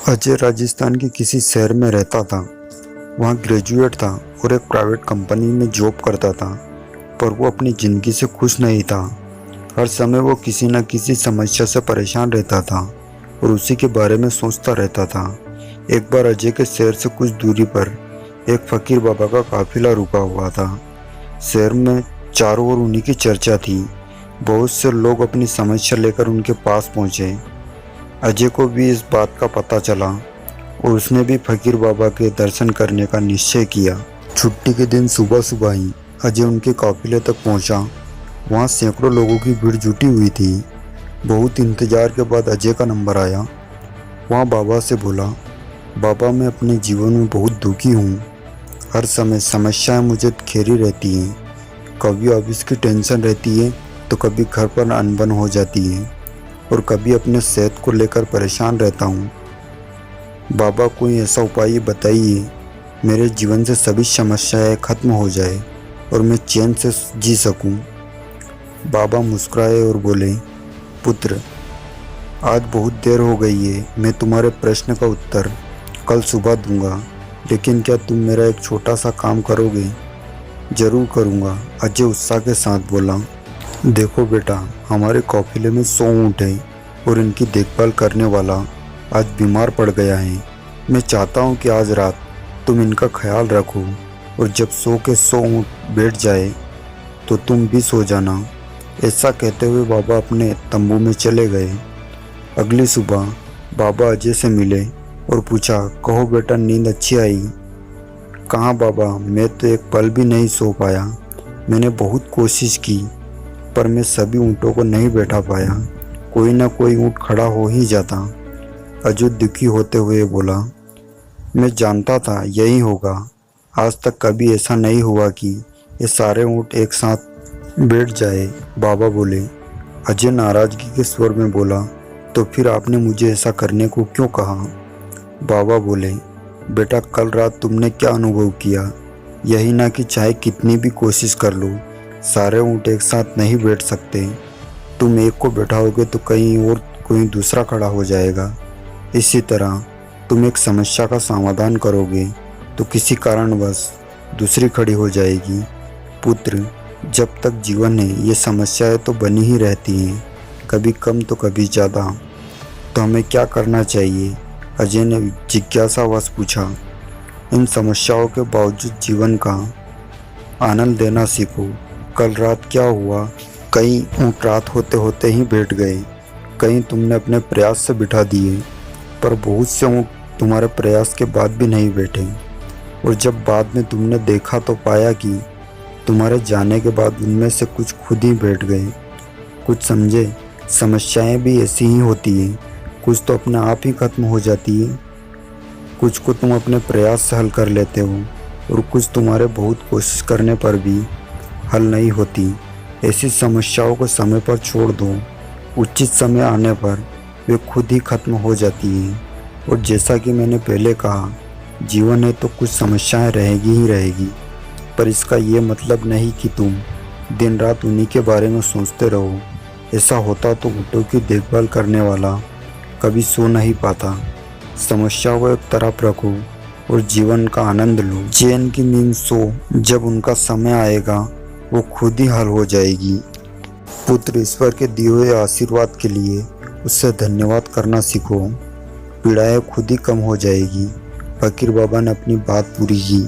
अजय राजस्थान के किसी शहर में रहता था। वहाँ ग्रेजुएट था और एक प्राइवेट कंपनी में जॉब करता था, पर वो अपनी ज़िंदगी से खुश नहीं था। हर समय वो किसी न किसी समस्या से परेशान रहता था और उसी के बारे में सोचता रहता था। एक बार अजय के शहर से कुछ दूरी पर एक फ़कीर बाबा का काफिला रुका हुआ था। शहर में चारों ओर उन्हीं की चर्चा थी। बहुत से लोग अपनी समस्या लेकर उनके पास पहुँचे। अजय को भी इस बात का पता चला और उसने भी फकीर बाबा के दर्शन करने का निश्चय किया। छुट्टी के दिन सुबह सुबह ही अजय उनके काफिले तक पहुंचा। वहां सैकड़ों लोगों की भीड़ जुटी हुई थी। बहुत इंतजार के बाद अजय का नंबर आया। वहां बाबा से बोला, बाबा मैं अपने जीवन में बहुत दुखी हूँ। हर समय समस्याएं मुझे घेरी रहती हैं। कभी ऑफिस की टेंशन रहती है तो कभी घर पर अनबन हो जाती है और कभी अपने सेहत को लेकर परेशान रहता हूँ। बाबा कोई ऐसा उपाय बताइए मेरे जीवन से सभी समस्याएं खत्म हो जाए और मैं चैन से जी सकूं। बाबा मुस्कुराए और बोले, पुत्र आज बहुत देर हो गई है। मैं तुम्हारे प्रश्न का उत्तर कल सुबह दूंगा, लेकिन क्या तुम मेरा एक छोटा सा काम करोगे? जरूर करूँगा, अजय उत्साह के साथ बोला। देखो बेटा, हमारे काफिले में 100 ऊँट हैं और इनकी देखभाल करने वाला आज बीमार पड़ गया है। मैं चाहता हूँ कि आज रात तुम इनका ख्याल रखो और जब 100 के 100 ऊँट बैठ जाए तो तुम भी सो जाना। ऐसा कहते हुए बाबा अपने तंबू में चले गए। अगली सुबह बाबा अजय से मिले और पूछा, कहो बेटा नींद अच्छी आई? कहाँ बाबा, मैं तो एक पल भी नहीं सो पाया। मैंने बहुत कोशिश की पर मैं सभी ऊँटों को नहीं बैठा पाया। कोई ना कोई ऊँट खड़ा हो ही जाता। अजय दुखी होते हुए बोला, मैं जानता था यही होगा। आज तक कभी ऐसा नहीं हुआ कि ये सारे ऊँट एक साथ बैठ जाए। बाबा बोले। अजय नाराजगी के स्वर में बोला, तो फिर आपने मुझे ऐसा करने को क्यों कहा? बाबा बोले, बेटा कल रात तुमने क्या अनुभव किया? यही ना कि चाहे कितनी भी कोशिश कर लो, सारे ऊँट एक साथ नहीं बैठ सकते। तुम एक को बैठाओगे तो कहीं और कोई दूसरा खड़ा हो जाएगा। इसी तरह तुम एक समस्या का समाधान करोगे तो किसी कारणवश दूसरी खड़ी हो जाएगी। पुत्र, जब तक जीवन है ये समस्याएं तो बनी ही रहती हैं, कभी कम तो कभी ज़्यादा। तो हमें क्या करना चाहिए? अजय ने जिज्ञासावश पूछा। इन समस्याओं के बावजूद जीवन का आनंद लेना सीखो। कल रात क्या हुआ? कई ऊँट रात होते होते ही बैठ गए, कहीं तुमने अपने प्रयास से बिठा दिए, पर बहुत से ऊँट तुम्हारे प्रयास के बाद भी नहीं बैठे। और जब बाद में तुमने देखा तो पाया कि तुम्हारे जाने के बाद उनमें से कुछ खुद ही बैठ गए। कुछ समझे? समस्याएं भी ऐसी ही होती हैं, कुछ तो अपने आप ही खत्म हो जाती है, कुछ को तुम अपने प्रयास से हल कर लेते हो और कुछ तुम्हारे बहुत कोशिश करने पर भी हल नहीं होती। ऐसी समस्याओं को समय पर छोड़ दो, उचित समय आने पर वे खुद ही खत्म हो जाती हैं। और जैसा कि मैंने पहले कहा, जीवन है तो कुछ समस्याएं रहेगी ही रहेगी, पर इसका ये मतलब नहीं कि तुम दिन रात उन्हीं के बारे में सोचते रहो। ऐसा होता तो ऊँटों की देखभाल करने वाला कभी सो नहीं पाता। समस्या को एक तरफ रखो और जीवन का आनंद लो। चैन की नींद सो, जब उनका समय आएगा वो खुद ही हल हो जाएगी। पुत्र, ईश्वर के दिए हुए आशीर्वाद के लिए उससे धन्यवाद करना सीखो। पीड़ाएं खुद ही कम हो जाएगी। फकीर बाबा ने अपनी बात पूरी की।